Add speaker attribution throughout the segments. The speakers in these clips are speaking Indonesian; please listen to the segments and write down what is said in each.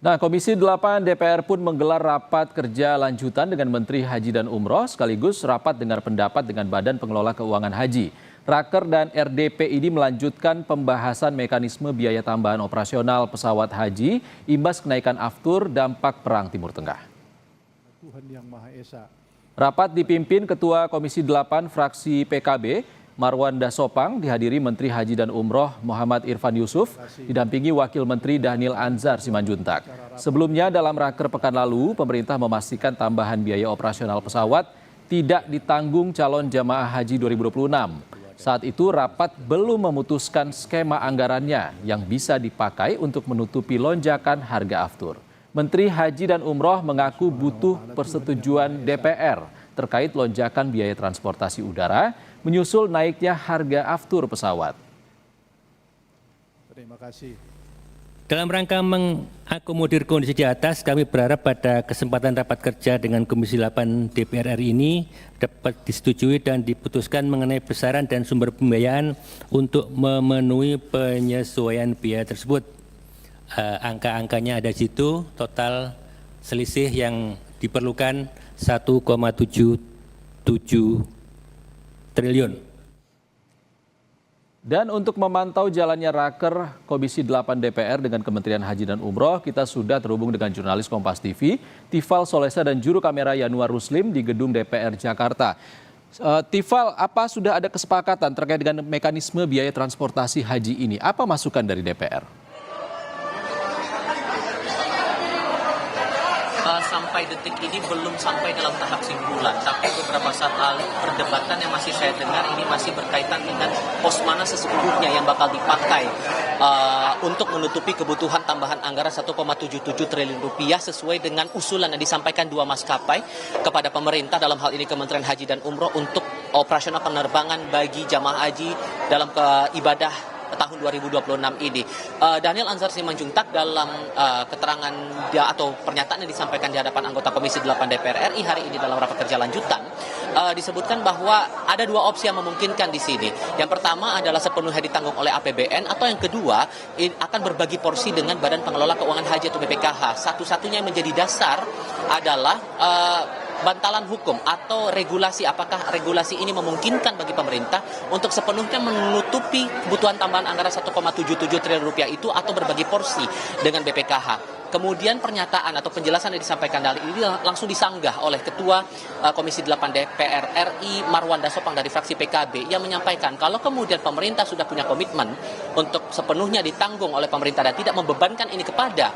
Speaker 1: Nah, Komisi 8 DPR pun menggelar rapat kerja lanjutan dengan Menteri Haji dan Umroh sekaligus rapat dengar pendapat dengan Badan Pengelola Keuangan Haji. Raker dan RDP ini melanjutkan pembahasan mekanisme biaya tambahan operasional pesawat haji imbas kenaikan aftur dampak Perang Timur Tengah.
Speaker 2: Tuhan Yang Maha Esa.
Speaker 1: Rapat dipimpin Ketua Komisi 8 fraksi PKB, Marwan Dasopang, dihadiri Menteri Haji dan Umroh Muhammad Irfan Yusuf, didampingi Wakil Menteri Dhanil Anzar Simanjuntak. Sebelumnya dalam raker pekan lalu, pemerintah memastikan tambahan biaya operasional pesawat tidak ditanggung calon jamaah haji 2026. Saat itu rapat belum memutuskan skema anggarannya yang bisa dipakai untuk menutupi lonjakan harga aftur. Menteri Haji dan Umroh mengaku butuh persetujuan DPR terkait lonjakan biaya transportasi udara menyusul naiknya harga aftur pesawat.
Speaker 2: Terima kasih.
Speaker 3: Dalam rangka mengakomodir kondisi di atas, kami berharap pada kesempatan rapat kerja dengan Komisi 8 DPR RI ini dapat disetujui dan diputuskan mengenai besaran dan sumber pembiayaan untuk memenuhi penyesuaian biaya tersebut. Angka-angkanya ada di situ, total selisih yang diperlukan 1,77 triliun.
Speaker 1: Dan untuk memantau jalannya raker Komisi 8 DPR dengan Kementerian Haji dan Umroh, kita sudah terhubung dengan jurnalis Kompas TV, Tifal Solesa dan juru kamera Yanuar Ruslim di Gedung DPR Jakarta. Tifal, apa sudah ada kesepakatan terkait dengan mekanisme biaya transportasi haji ini? Apa masukan dari DPR?
Speaker 4: Sampai detik ini belum sampai dalam tahap simpulan, tapi beberapa saat lalu perdebatan yang masih saya dengar ini masih berkaitan dengan pos mana sesungguhnya yang bakal dipakai untuk menutupi kebutuhan tambahan anggaran 1,77 triliun rupiah sesuai dengan usulan yang disampaikan dua maskapai kepada pemerintah, dalam hal ini Kementerian Haji dan Umroh, untuk operasional penerbangan bagi jamaah haji dalam ibadah tahun 2026 ini. Dhanil Anzar Simanjuntak dalam keterangan atau pernyataan yang disampaikan di hadapan anggota Komisi 8 DPR RI hari ini dalam rapat kerja lanjutan disebutkan bahwa ada dua opsi yang memungkinkan di sini. Yang pertama adalah sepenuhnya ditanggung oleh APBN, atau yang kedua akan berbagi porsi dengan Badan Pengelola Keuangan Haji atau BPKH. Satu-satunya yang menjadi dasar adalah bantalan hukum atau regulasi. Apakah regulasi ini memungkinkan bagi pemerintah untuk sepenuhnya menutupi kebutuhan tambahan anggaran 1,77 triliun rupiah itu atau berbagi porsi dengan BPKH. Kemudian pernyataan atau penjelasan yang disampaikan dari ini langsung disanggah oleh Ketua Komisi 8 DPR RI Marwan Dasopang dari fraksi PKB yang menyampaikan kalau kemudian pemerintah sudah punya komitmen untuk sepenuhnya ditanggung oleh pemerintah dan tidak membebankan ini kepada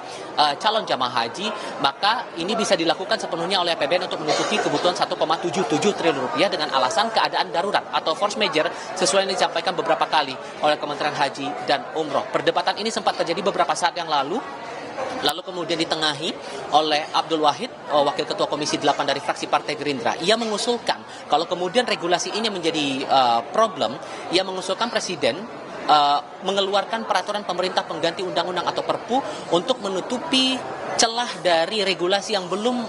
Speaker 4: calon jamaah haji, maka ini bisa dilakukan sepenuhnya oleh APBN untuk menutupi kebutuhan 1,77 triliun rupiah dengan alasan keadaan darurat atau force majeure sesuai yang disampaikan beberapa kali oleh Kementerian Haji dan Umroh. Perdebatan ini sempat terjadi beberapa saat yang lalu kemudian ditengahi oleh Abdul Wahid, Wakil Ketua Komisi 8 dari fraksi Partai Gerindra. Ia mengusulkan kalau kemudian regulasi ini menjadi problem, ia mengusulkan Presiden mengeluarkan peraturan pemerintah pengganti undang-undang atau Perpu untuk menutupi celah dari regulasi yang belum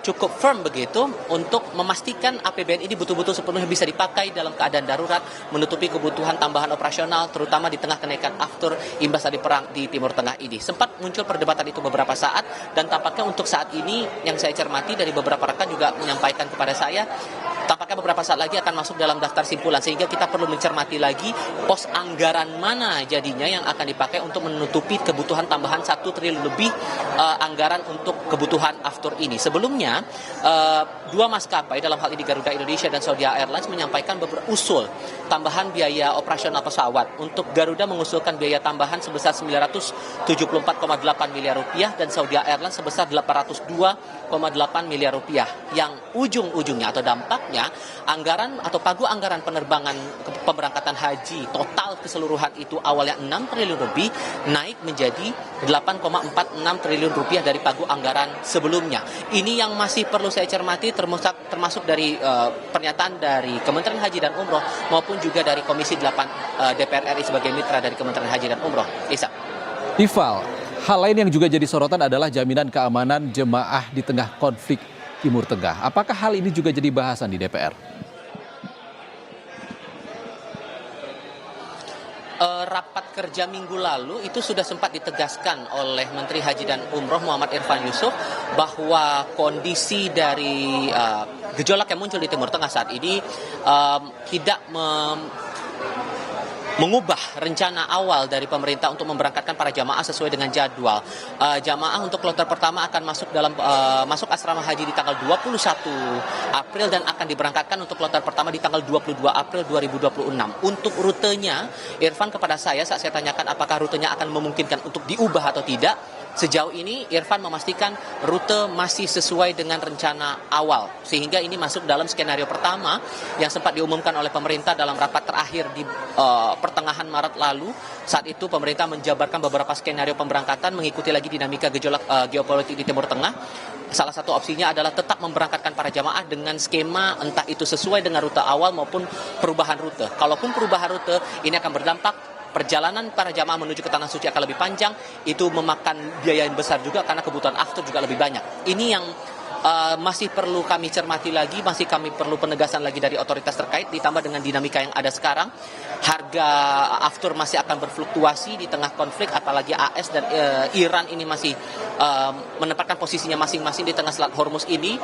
Speaker 4: cukup firm begitu, untuk memastikan APBN ini betul-betul sepenuhnya bisa dipakai dalam keadaan darurat, menutupi kebutuhan tambahan operasional terutama di tengah kenaikan aftur imbas dari perang di Timur Tengah ini. Sempat muncul perdebatan itu beberapa saat, dan tampaknya untuk saat ini yang saya cermati dari beberapa rekan juga menyampaikan kepada saya, tampaknya beberapa saat lagi akan masuk dalam daftar simpulan, sehingga kita perlu mencermati lagi pos anggaran mana jadinya yang akan dipakai untuk menutupi kebutuhan tambahan 1 triliun lebih anggaran untuk kebutuhan aftur ini. Sebelumnya, dua maskapai dalam hal ini Garuda Indonesia dan Saudi Airlines menyampaikan beberapa usul tambahan biaya operasional pesawat. Untuk Garuda mengusulkan biaya tambahan sebesar 974,8 miliar rupiah dan Saudi Airlines sebesar 802,8 miliar rupiah. Yang ujung-ujungnya atau dampaknya anggaran atau pagu anggaran penerbangan pemberangkatan haji total keseluruhan itu awalnya 6 triliun lebih naik menjadi 8,46 triliun rupiah dari pagu anggaran sebelumnya. Ini yang masih perlu saya cermati, termasuk dari pernyataan dari Kementerian Haji dan Umroh maupun juga dari Komisi 8 DPR RI sebagai mitra dari Kementerian Haji dan Umroh. Isa.
Speaker 1: Tifal, hal lain yang juga jadi sorotan adalah jaminan keamanan jemaah di tengah konflik Timur Tengah. Apakah hal ini juga jadi bahasan di DPR?
Speaker 4: Rapat kerja minggu lalu itu sudah sempat ditegaskan oleh Menteri Haji dan Umroh Muhammad Irfan Yusuf bahwa kondisi dari gejolak yang muncul di Timur Tengah saat ini tidak mengubah rencana awal dari pemerintah untuk memberangkatkan para jamaah sesuai dengan jadwal. Jamaah untuk kloter pertama akan masuk asrama haji di tanggal 21 April dan akan diberangkatkan untuk kloter pertama di tanggal 22 April 2026. Untuk rutenya, Irfan kepada saya saat saya tanyakan apakah rutenya akan memungkinkan untuk diubah atau tidak. Sejauh ini Irfan memastikan rute masih sesuai dengan rencana awal, sehingga ini masuk dalam skenario pertama yang sempat diumumkan oleh pemerintah dalam rapat terakhir di pertengahan Maret lalu. Saat itu pemerintah menjabarkan beberapa skenario pemberangkatan mengikuti lagi dinamika gejolak geopolitik di Timur Tengah. Salah satu opsinya adalah tetap memberangkatkan para jamaah dengan skema entah itu sesuai dengan rute awal maupun perubahan rute. Kalaupun perubahan rute, ini akan berdampak perjalanan para jamaah menuju ke Tanah Suci akan lebih panjang, itu memakan biaya yang besar juga karena kebutuhan aftur juga lebih banyak. Ini yang masih perlu kami cermati lagi, masih kami perlu penegasan lagi dari otoritas terkait, ditambah dengan dinamika yang ada sekarang. Harga aftur masih akan berfluktuasi di tengah konflik, apalagi AS dan Iran ini masih menempatkan posisinya masing-masing di tengah Selat Hormuz ini.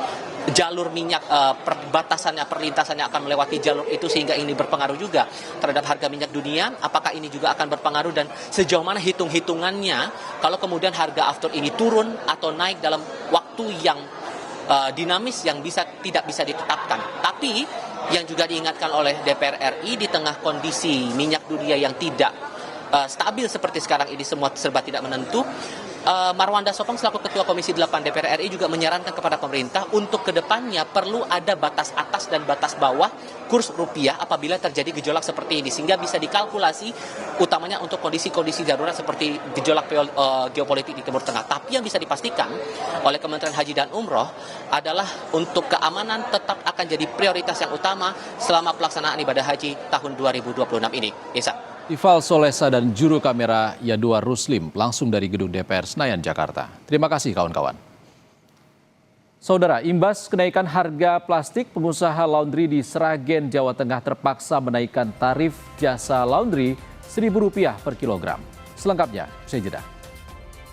Speaker 4: Jalur minyak perlintasannya akan melewati jalur itu, sehingga ini berpengaruh juga terhadap harga minyak dunia. Apakah ini juga akan berpengaruh dan sejauh mana hitung-hitungannya kalau kemudian harga aftur ini turun atau naik dalam waktu yang dinamis yang tidak bisa ditetapkan. Tapi yang juga diingatkan oleh DPR RI di tengah kondisi minyak dunia yang tidak stabil seperti sekarang ini, semua serba tidak menentu. Marwan Dasopang selaku Ketua Komisi 8 DPR RI juga menyarankan kepada pemerintah untuk kedepannya perlu ada batas atas dan batas bawah kurs rupiah apabila terjadi gejolak seperti ini, sehingga bisa dikalkulasi utamanya untuk kondisi-kondisi darurat seperti gejolak geopolitik di Timur Tengah. Tapi yang bisa dipastikan oleh Kementerian Haji dan Umroh adalah untuk keamanan tetap akan jadi prioritas yang utama selama pelaksanaan ibadah haji tahun 2026 ini. Isa.
Speaker 1: Ival Solesa dan juru kamera Yadua Ruslim langsung dari Gedung DPR Senayan, Jakarta. Terima kasih kawan-kawan. Saudara, imbas kenaikan harga plastik, pengusaha laundry di Sragen, Jawa Tengah terpaksa menaikkan tarif jasa laundry Rp1.000 per kilogram. Selengkapnya, usai jeda.